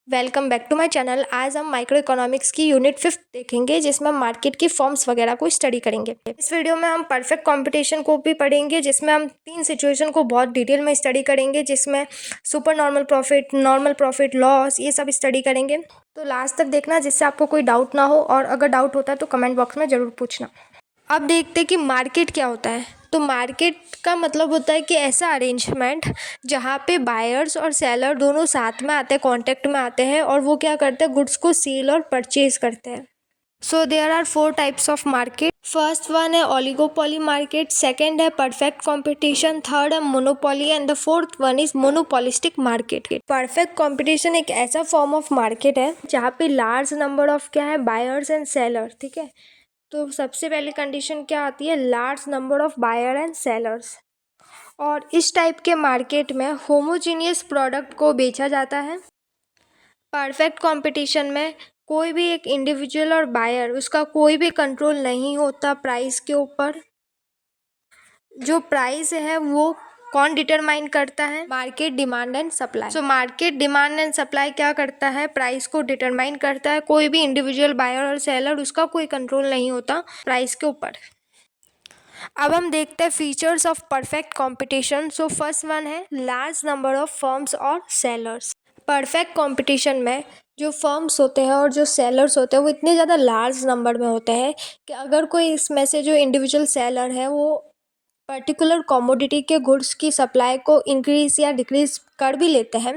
Welcome back to my channel. आज हम micro economics की यूनिट 5 देखेंगे, जिसमें हम मार्केट की फॉर्म्स वगैरह को स्टडी करेंगे। इस वीडियो में हम परफेक्ट कंपटीशन को भी पढ़ेंगे, जिसमें हम 3 सिचुएशन को बहुत डिटेल में स्टडी करेंगे, जिसमें सुपर नॉर्मल प्रॉफिट, लॉस, ये सब स्टडी करेंगे। तो लास्ट तक देखना, जिससे आपको कोई डाउट ना हो, और अगर डाउट होता है तो कमेंट बॉक्स में ज़रूर पूछना। अब देखते हैं कि मार्केट क्या होता है। तो मार्केट का मतलब होता है कि ऐसा अरेंजमेंट जहाँ पे बायर्स और सेलर दोनों साथ में आते हैं, कांटेक्ट में आते हैं, और वो क्या करते हैं, गुड्स को सेल और परचेज करते हैं। So there are 4 types of market. First one है ओलिगोपोली मार्केट, सेकेंड है परफेक्ट कॉम्पिटिशन, थर्ड है monopoly, and the fourth one is monopolistic market. Perfect competition एक ऐसा फॉर्म ऑफ मार्केट है जहाँ पे लार्ज नंबर ऑफ क्या है, बायर्स एंड सेलर। ठीक है, तो सबसे पहली कंडीशन क्या आती है, large number of buyer and sellers. और इस टाइप के मार्केट में होमोजीनियस प्रोडक्ट को बेचा जाता है। परफेक्ट कंपटीशन में कोई भी एक इंडिविजुअल और बायर, उसका कोई भी कंट्रोल नहीं होता प्राइस के ऊपर। जो प्राइस है वो कौन डिटरमाइन करता है, market demand and supply. So market demand and supply क्या करता है, प्राइस को डिटरमाइन करता है। कोई भी इंडिविजुअल बायर और सेलर, उसका कोई कंट्रोल नहीं होता प्राइस के ऊपर। अब हम देखते हैं features of perfect competition. So first one है लार्ज नंबर ऑफ फर्म्स और सेलर्स। परफेक्ट कंपटीशन में जो फर्म्स होते हैं और जो सेलर्स होते हैं वो इतने ज़्यादा लार्ज नंबर में होते हैं कि अगर कोई इसमें से जो इंडिविजुअल सेलर है वो पर्टिकुलर कमोडिटी के गुड्स की सप्लाई को इंक्रीज या डिक्रीज कर भी लेते हैं,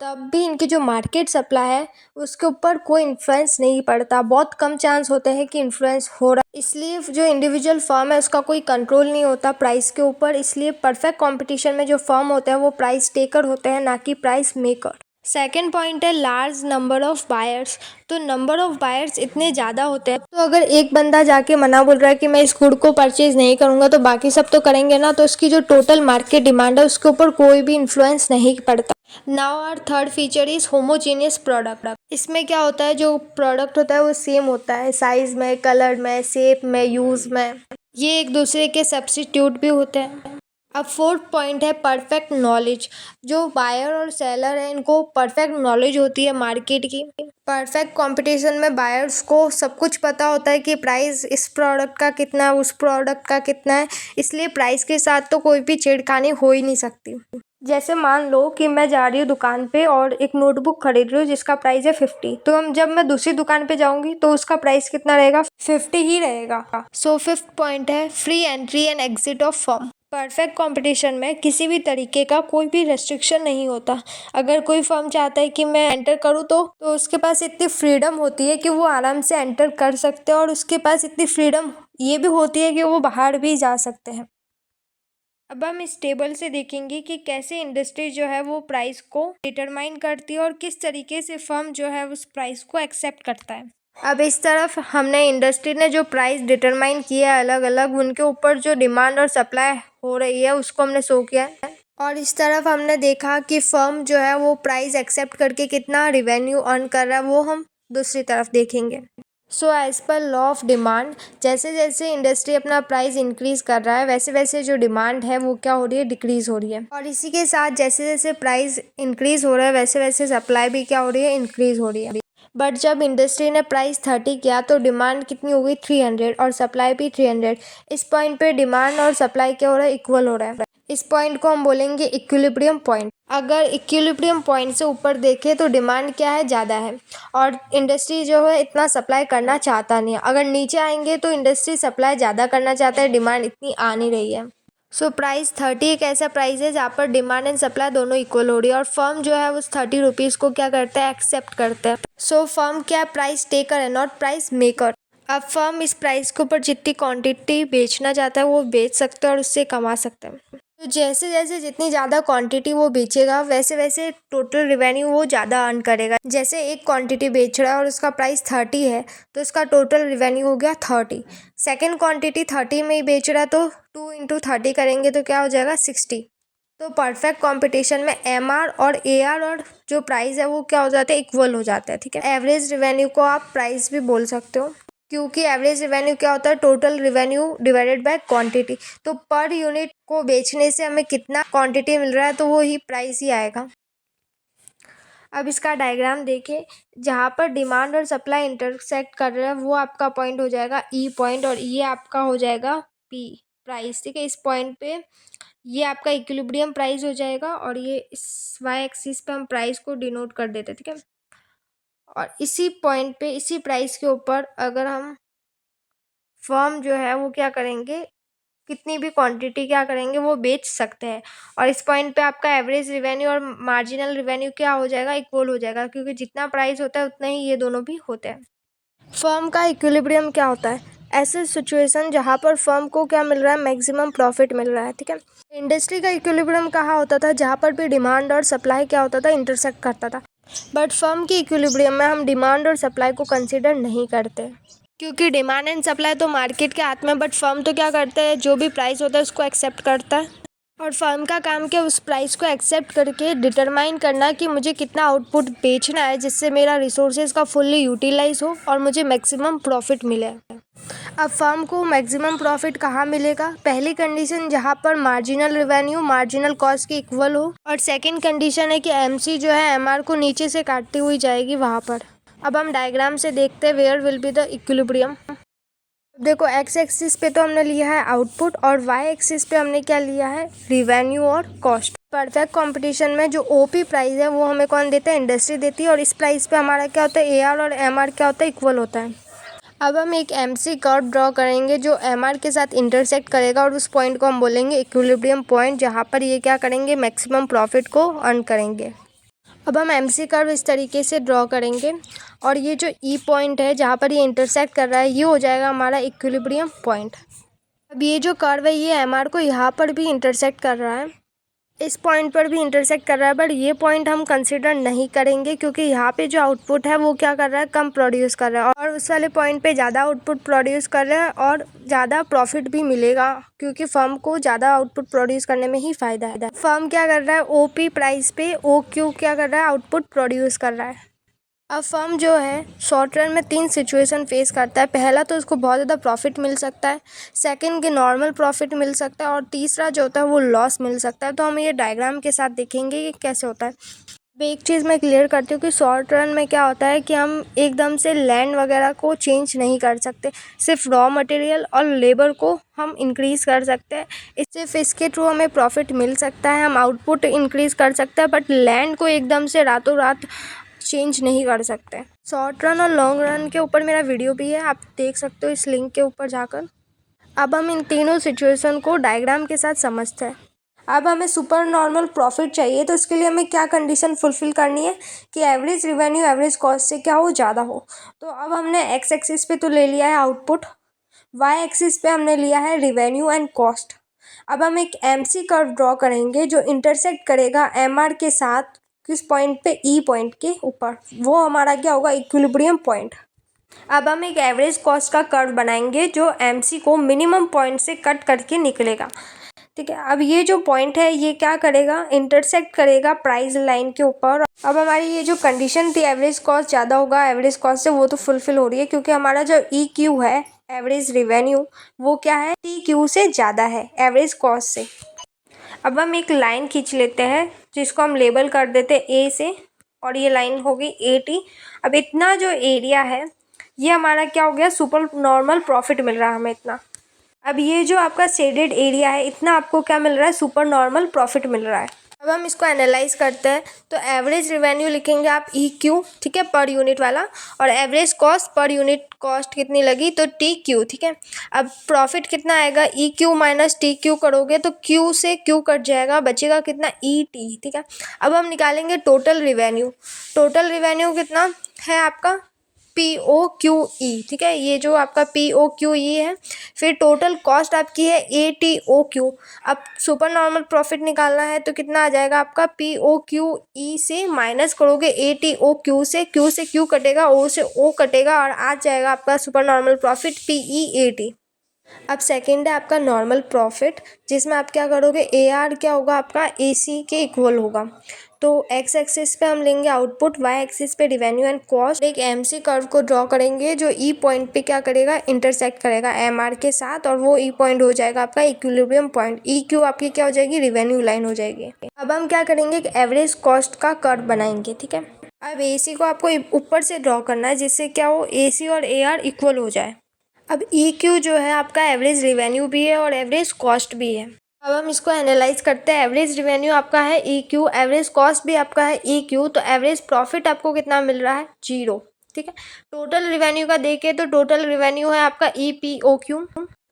तब भी इनकी जो मार्केट सप्लाई है उसके ऊपर कोई इन्फ्लुएंस नहीं पड़ता। बहुत कम चांस होते हैं कि इन्फ्लुएंस हो रहा है। इसलिए जो इंडिविजुअल फर्म है उसका कोई कंट्रोल नहीं होता प्राइस के ऊपर। इसलिए परफेक्ट कंपटीशन में जो फर्म होते हैं वो प्राइस टेकर होते हैं, ना कि प्राइस मेकर। सेकेंड पॉइंट है लार्ज नंबर ऑफ बायर्स। तो नंबर ऑफ बायर्स इतने ज़्यादा होते हैं, तो अगर एक बंदा जाके मना बोल रहा है कि मैं इस गुड को परचेज नहीं करूँगा, तो बाकी सब तो करेंगे ना, तो उसकी जो टोटल मार्केट डिमांड है उसके ऊपर कोई भी इन्फ्लुएंस नहीं पड़ता। Now our third feature is homogeneous product. इसमें क्या होता है, जो प्रोडक्ट होता है वो सेम होता है, साइज में, कलर में, शेप में, यूज़ में। ये एक दूसरे के सब्स्टिट्यूट भी होते हैं। अब फोर्थ पॉइंट है परफेक्ट नॉलेज। जो बायर और सेलर है इनको परफेक्ट नॉलेज होती है मार्केट की। परफेक्ट कंपटीशन में बायर्स को सब कुछ पता होता है कि प्राइस इस प्रोडक्ट का कितना है, उस प्रोडक्ट का कितना है, इसलिए प्राइस के साथ तो कोई भी छेड़खानी हो ही नहीं सकती। जैसे मान लो कि मैं जा रही हूँ दुकान पे और एक नोटबुक खरीद रही हूँ जिसका प्राइस है 50, तो हम जब मैं दूसरी दुकान पे जाऊंगी तो उसका प्राइस कितना रहेगा, 50 ही रहेगा। सो फिफ्थ पॉइंट है free entry and exit of firm. Perfect competition में किसी भी तरीके का कोई भी रेस्ट्रिक्शन नहीं होता। अगर कोई फर्म चाहता है कि मैं एंटर करूँ तो उसके पास इतनी फ्रीडम होती है कि वो आराम से एंटर कर सकते हैं, और उसके पास इतनी फ्रीडम ये भी होती है कि वो बाहर भी जा सकते हैं। अब हम इस टेबल से देखेंगे कि कैसे इंडस्ट्री जो है वो प्राइस को डिटरमाइन करती है और किस तरीके से फर्म जो है उस प्राइस को एक्सेप्ट करता है। अब इस तरफ हमने इंडस्ट्री ने जो प्राइस डिटरमाइन किया है अलग अलग, उनके ऊपर जो डिमांड और सप्लाई हो रही है उसको हमने शो किया है। और इस तरफ हमने देखा कि फर्म जो है वो प्राइस एक्सेप्ट करके कितना रेवेन्यू अर्न कर रहा है, वो हम दूसरी तरफ देखेंगे। So as per law of demand, जैसे जैसे इंडस्ट्री अपना प्राइस इंक्रीज कर रहा है वैसे वैसे जो डिमांड है वो क्या हो रही है, डिक्रीज हो रही है। और इसी के साथ जैसे जैसे प्राइस इंक्रीज हो रहा है वैसे वैसे सप्लाई भी क्या हो रही है, इंक्रीज हो रही है। बट जब इंडस्ट्री ने प्राइस 30 किया तो डिमांड कितनी हो गई, 300, और सप्लाई भी 300। इस पॉइंट पे डिमांड और सप्लाई क्या हो रहा है, इक्वल हो रहा है। इस पॉइंट को हम बोलेंगे इक्विलिब्रियम पॉइंट। अगर इक्विलिब्रियम पॉइंट से ऊपर देखें तो डिमांड क्या है, ज़्यादा है, और इंडस्ट्री जो है इतना सप्लाई करना चाहता नहीं है। अगर नीचे आएंगे तो इंडस्ट्री सप्लाई ज़्यादा करना चाहता है, डिमांड इतनी आ नहीं रही है। सो प्राइस 30 एक ऐसा प्राइस है जहाँ पर डिमांड एंड सप्लाई दोनों इक्वल हो रही है, और फर्म जो है उस 30 रुपीज़ को क्या करता है, एक्सेप्ट करता है। सो फर्म क्या प्राइस टेकर है, नॉट प्राइस मेकर। अब फर्म इस प्राइस के ऊपर जितनी क्वांटिटी बेचना चाहता है वो बेच सकता है और उससे कमा सकता है। तो जैसे जैसे जितनी ज़्यादा क्वांटिटी वो बेचेगा वैसे वैसे टोटल रिवेन्यू वो ज़्यादा अर्न करेगा। जैसे एक क्वांटिटी बेच रहा है और उसका प्राइस 30 है तो इसका टोटल रिवेन्यू हो गया 30। सेकेंड क्वांटिटी 30 में ही बेच रहा है तो 2 इंटू 30 करेंगे तो क्या हो जाएगा, 60। तो परफेक्ट कंपटीशन में एमआर और एआर और जो प्राइस है वो क्या हो जाते हैं, इक्वल हो जाता है। ठीक है, एवरेज रिवेन्यू को आप प्राइस भी बोल सकते हो, क्योंकि एवरेज रिवेन्यू क्या होता है, total revenue divided by quantity. तो पर यूनिट को बेचने से हमें कितना क्वांटिटी मिल रहा है तो वो ही प्राइस ही आएगा। अब इसका डायग्राम देखिए, जहाँ पर डिमांड और सप्लाई इंटरसेक्ट कर रहे हैं वो आपका पॉइंट हो जाएगा ई पॉइंट, और ये आपका हो जाएगा पी प्राइस। ठीक है, इस पॉइंट पे ये आपका इक्विलिब्रियम प्राइस हो जाएगा, और ये इस वाई एक्सिस पे हम प्राइस को डिनोट कर देते। ठीक है, और इसी पॉइंट पे इसी प्राइस के ऊपर अगर हम फर्म जो है वो क्या करेंगे, कितनी भी क्वांटिटी क्या करेंगे वो बेच सकते हैं। और इस पॉइंट पे आपका एवरेज रिवेन्यू और मार्जिनल रिवेन्यू क्या हो जाएगा, इक्वल हो जाएगा, क्योंकि जितना प्राइस होता है उतना ही ये दोनों भी होते हैं। फर्म का इक्विलिब्रियम क्या होता है, ऐसे सिचुएशन जहाँ पर फर्म को क्या मिल रहा है, मैक्सिमम प्रॉफिट मिल रहा है। ठीक है, इंडस्ट्री का इक्विलिब्रियम कहाँ होता था, जहाँ पर भी डिमांड और सप्लाई क्या होता था, इंटरसेक्ट करता था। बट फर्म की इक्विलिब्रियम में हम डिमांड और सप्लाई को कंसिडर नहीं करते, क्योंकि डिमांड एंड सप्लाई तो मार्केट के हाथ में, बट फर्म तो क्या करता है, जो भी प्राइस होता है उसको एक्सेप्ट करता है, और फर्म का काम क्या, उस प्राइस को एक्सेप्ट करके डिटरमाइन करना कि मुझे कितना आउटपुट बेचना है जिससे मेरा रिसोर्सेज का फुल्ली यूटिलाइज हो और मुझे मैक्सिमम प्रॉफिट मिले। अब फर्म को मैक्सिमम प्रॉफिट कहाँ मिलेगा, पहली कंडीशन जहाँ पर मार्जिनल रिवेन्यू मार्जिनल कॉस्ट के इक्वल हो, और सेकंड कंडीशन है कि एमसी जो है एमआर को नीचे से काटती हुई जाएगी वहाँ पर। अब हम डायग्राम से देखते हैं where will be the equilibrium. देखो, एक्स एक्सिस पे तो हमने लिया है आउटपुट, और वाई एक्सिस पे हमने क्या लिया है, रिवेन्यू और कॉस्ट। परफेक्ट कंपटीशन में जो ओपी प्राइस है वो हमें कौन देता है, इंडस्ट्री देती है, और इस प्राइस पे हमारा क्या होता है, एआर और एमआर क्या होता है, इक्वल होता है। अब हम एक एमसी कर्व ड्रॉ करेंगे जो एमआर के साथ इंटरसेक्ट करेगा, और उस पॉइंट को हम बोलेंगे इक्विलिब्रियम पॉइंट, जहाँ पर ये क्या करेंगे, मैक्सिमम प्रॉफिट को अर्न करेंगे। अब हम एमसी कर्व इस तरीके से ड्रॉ करेंगे, और ये जो ई पॉइंट है जहाँ पर ये इंटरसेक्ट कर रहा है ये हो जाएगा हमारा इक्विलिब्रियम पॉइंट। अब ये जो कर्व है ये एमआर को यहाँ पर भी इंटरसेक्ट कर रहा है, इस पॉइंट पर भी इंटरसेक्ट कर रहा है, बट ये पॉइंट हम कंसिडर नहीं करेंगे, क्योंकि यहाँ पे जो आउटपुट है वो क्या कर रहा है, कम प्रोड्यूस कर रहा है, और उस वाले पॉइंट पे ज़्यादा आउटपुट प्रोड्यूस कर रहा है और ज़्यादा प्रॉफिट भी मिलेगा, क्योंकि फर्म को ज़्यादा आउटपुट प्रोड्यूस करने में ही फ़ायदा है। फर्म क्या कर रहा है, ओपी प्राइस पे ओ क्यू क्या कर रहा है, आउटपुट प्रोड्यूस कर रहा है। अब फर्म जो है शॉर्ट रन में 3 सिचुएशन फेस करता है। पहला तो उसको बहुत ज़्यादा प्रॉफिट मिल सकता है, सेकंड के नॉर्मल प्रॉफिट मिल सकता है, और तीसरा जो होता है वो लॉस मिल सकता है। तो हम ये डायग्राम के साथ देखेंगे कि कैसे होता है। अब एक चीज़ मैं क्लियर करती हूँ कि शॉर्ट रन में क्या होता है कि हम एकदम से लैंड वगैरह को चेंज नहीं कर सकते, सिर्फ रॉ मटेरियल और लेबर को हम इंक्रीज़ कर सकते हैं। सिर्फ इसके थ्रू हमें प्रॉफिट मिल सकता है, हम आउटपुट इंक्रीज़ कर सकते हैं, बट लैंड को एकदम से रातों रात चेंज नहीं कर सकते। शॉर्ट रन और लॉन्ग रन के ऊपर मेरा वीडियो भी है, आप देख सकते हो इस लिंक के ऊपर जाकर। अब हम इन तीनों सिचुएशन को डायग्राम के साथ समझते हैं। अब हमें सुपर नॉर्मल प्रॉफिट चाहिए, तो इसके लिए हमें क्या कंडीशन फुलफिल करनी है कि एवरेज रिवेन्यू एवरेज कॉस्ट से क्या हो, ज़्यादा हो। तो अब हमने एक्स एक्सिस पे तो ले लिया है आउटपुट, वाई एक्सिस पे हमने लिया है रिवेन्यू एंड कॉस्ट। अब हम एक एमसी कर्व ड्रॉ करेंगे जो इंटरसेक्ट करेगा एमआर के साथ, किस पॉइंट पे, ई पॉइंट के ऊपर, वो हमारा क्या होगा, इक्विलिब्रियम पॉइंट। अब हम एक एवरेज कॉस्ट का कर्व बनाएंगे जो एमसी को मिनिमम पॉइंट से कट करके निकलेगा। ठीक है, अब ये जो पॉइंट है ये क्या करेगा, इंटरसेक्ट करेगा प्राइस लाइन के ऊपर। अब हमारी ये जो कंडीशन थी एवरेज कॉस्ट ज़्यादा होगा एवरेज कॉस्ट से, वो तो फुलफिल हो रही है, क्योंकि हमारा जो ई क्यू है एवरेज रिवेन्यू वो क्या है, टी क्यू से ज़्यादा है एवरेज कॉस्ट से। अब हम एक लाइन खींच लेते हैं जिसको हम लेबल कर देते हैं ए से, और ये लाइन हो गई ए टी। अब इतना जो एरिया है ये हमारा क्या हो गया, सुपर नॉर्मल प्रॉफिट मिल रहा है हमें इतना। अब ये जो आपका शेडेड एरिया है इतना आपको क्या मिल रहा है, सुपर नॉर्मल प्रॉफिट मिल रहा है। अब हम इसको एनालाइज करते हैं, तो एवरेज रिवेन्यू लिखेंगे आप ई क्यू, ठीक है, पर यूनिट वाला, और average cost per unit cost कितनी लगी, तो टी क्यू। ठीक है, अब प्रॉफिट कितना आएगा, E Q minus T Q करोगे तो क्यू से क्यू कट जाएगा, बचेगा कितना, ई टी। ठीक है, अब हम निकालेंगे टोटल रिवेन्यू। टोटल रिवेन्यू कितना है आपका, पी ओ क्यू ई। ठीक है, ये जो आपका पी ओ क्यू ई है, फिर टोटल कॉस्ट आपकी है ए टी ओ क्यू। अब सुपर नॉर्मल प्रॉफिट निकालना है तो कितना आ जाएगा आपका, पी ओ क्यू ई से माइनस करोगे ए टी ओ क्यू से क्यू कटेगा, ओ से ओ कटेगा, और आ जाएगा आपका super normal profit P E A T. अब सेकंड है आपका नॉर्मल प्रॉफिट, जिसमें आप क्या करोगे, ए आर क्या होगा आपका ए सी के इक्वल होगा। तो एक्स एक्सिस पे हम लेंगे आउटपुट, वाई एक्सिस पे रिवेन्यू एंड कॉस्ट। एक एमसी कर्व को ड्रॉ करेंगे जो ई पॉइंट पे क्या करेगा, इंटरसेक्ट करेगा एमआर के साथ, और वो ई पॉइंट हो जाएगा आपका इक्विलिब्रियम पॉइंट। ई क्यू आपकी क्या हो जाएगी, रिवेन्यू लाइन हो जाएगी। अब हम क्या करेंगे, एक एवरेज कॉस्ट का कर्व बनाएंगे। ठीक है, अब AC को आपको ऊपर से ड्रॉ करना है जिससे क्या हो, AC और AR इक्वल हो जाए। अब EQ जो है आपका एवरेज रिवेन्यू भी है और एवरेज कॉस्ट भी है। अब हम इसको एनालाइज करते हैं। एवरेज रिवेन्यू आपका है EQ, एवरेज कॉस्ट भी आपका है EQ, तो एवरेज प्रॉफिट आपको कितना मिल रहा है, 0। ठीक है। टोटल रिवेन्यू का देखें तो टोटल रिवेन्यू है आपका EPOQ।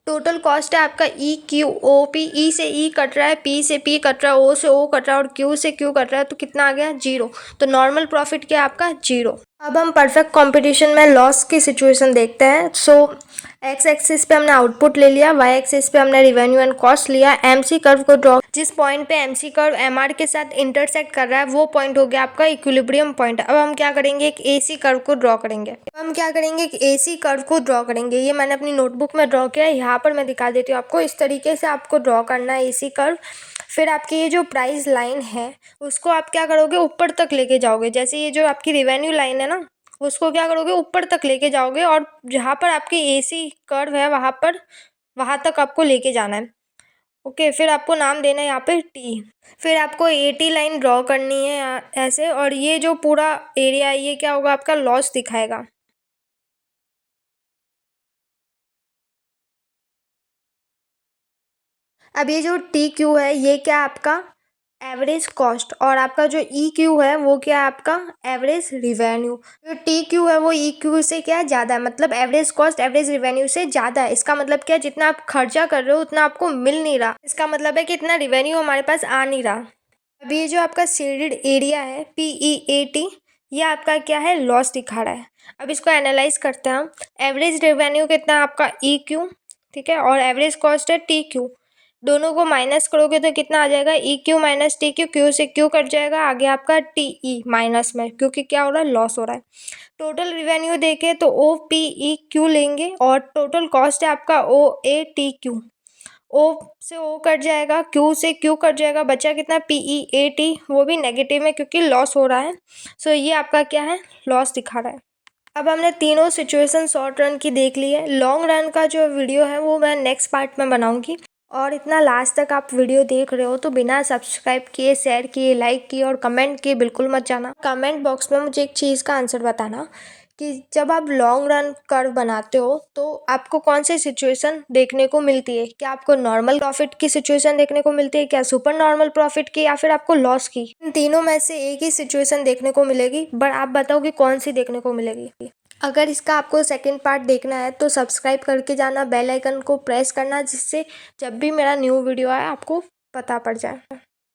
टोटल कॉस्ट है आपका EQOP। ई से ई कट रहा है, P से P कट रहा है, O से O कट रहा है और Q से Q कट रहा है, तो कितना आ गया, 0। तो नॉर्मल प्रॉफिट क्या है आपका, 0। अब हम परफेक्ट कंपटीशन में लॉस की सिचुएशन देखते हैं। सो एक्स एक्सिस पे हमने आउटपुट ले लिया, वाई एक्सिस पे हमने रिवेन्यू एंड कॉस्ट लिया। MC कर्व को ड्रॉ, जिस पॉइंट पे MC कर्व MR के साथ इंटरसेक्ट कर रहा है वो पॉइंट हो गया आपका इक्विलिब्रियम पॉइंट। अब हम क्या करेंगे, एक AC कर्व को ड्रॉ करेंगे। एक AC कर्व को ड्रॉ करेंगे। ये मैंने अपनी नोटबुक में ड्रॉ किया है, यहाँ पर मैं दिखा देती हूँ आपको। इस तरीके से आपको ड्रॉ करना है AC कर्व। फिर आपकी ये जो प्राइस लाइन है उसको आप क्या करोगे, ऊपर तक लेके जाओगे। जैसे ये जो आपकी रिवेन्यू लाइन है ना, उसको क्या करोगे, ऊपर तक लेके जाओगे और जहाँ पर आपकी AC कर्व है वहाँ तक आपको लेके जाना है। ओके, फिर आपको नाम देना है यहाँ पे T। फिर आपको AT लाइन ड्रॉ करनी है ऐसे, और ये जो पूरा एरिया है ये क्या होगा, आपका लॉस दिखाएगा। अब ये जो TQ है ये क्या आपका एवरेज कॉस्ट, और आपका जो EQ है वो क्या है आपका एवरेज रिवेन्यू। जो TQ है वो EQ से क्या ज़्यादा है, मतलब एवरेज कॉस्ट एवरेज रिवेन्यू से ज़्यादा है। इसका मतलब क्या है, जितना आप खर्चा कर रहे हो उतना आपको मिल नहीं रहा। इसका मतलब है कि इतना रिवेन्यू हमारे पास आ नहीं रहा। अब ये जो आपका शेडेड एरिया है PEAT, ये आपका क्या है, लॉस दिखा रहा है। अब इसको एनालाइज करते हैं हम। एवरेज रेवेन्यू कितना है आपका EQ, ठीक है, और एवरेज कॉस्ट है TQ। दोनों को माइनस करोगे तो कितना आ जाएगा, EQ माइनस TQ। Q से Q कट जाएगा, आगे आपका TE माइनस में, क्योंकि क्या हो रहा है, लॉस हो रहा है। टोटल रिवेन्यू देखें तो OPEQ लेंगे और टोटल कॉस्ट है आपका OATQ। O से O कट जाएगा, Q से Q कट जाएगा, बचा कितना, PEAT, वो भी नेगेटिव में क्योंकि लॉस हो रहा है। सो ये आपका क्या है, लॉस दिखा रहा है। अब हमने तीनों सिचुएशन शॉर्ट रन की देख ली है। लॉन्ग रन का जो वीडियो है वो मैं नेक्स्ट पार्ट में बनाऊंगी। और इतना लास्ट तक आप वीडियो देख रहे हो तो बिना सब्सक्राइब किए, शेयर किए, लाइक किए और कमेंट किए बिल्कुल मत जाना। कमेंट बॉक्स में मुझे एक चीज़ का आंसर बताना कि जब आप लॉन्ग रन कर्व बनाते हो तो आपको कौन सी सिचुएशन देखने को मिलती है। क्या आपको नॉर्मल प्रॉफिट की सिचुएशन देखने को मिलती है, क्या सुपर नॉर्मल प्रॉफिट की, या फिर आपको लॉस की। इन तीनों में से एक ही सिचुएशन देखने को मिलेगी, बट आप बताओ कि कौन सी देखने को मिलेगी। अगर इसका आपको सेकंड पार्ट देखना है तो सब्सक्राइब करके जाना, बेल आइकन को प्रेस करना, जिससे जब भी मेरा न्यू वीडियो आए आपको पता पड़ जाए।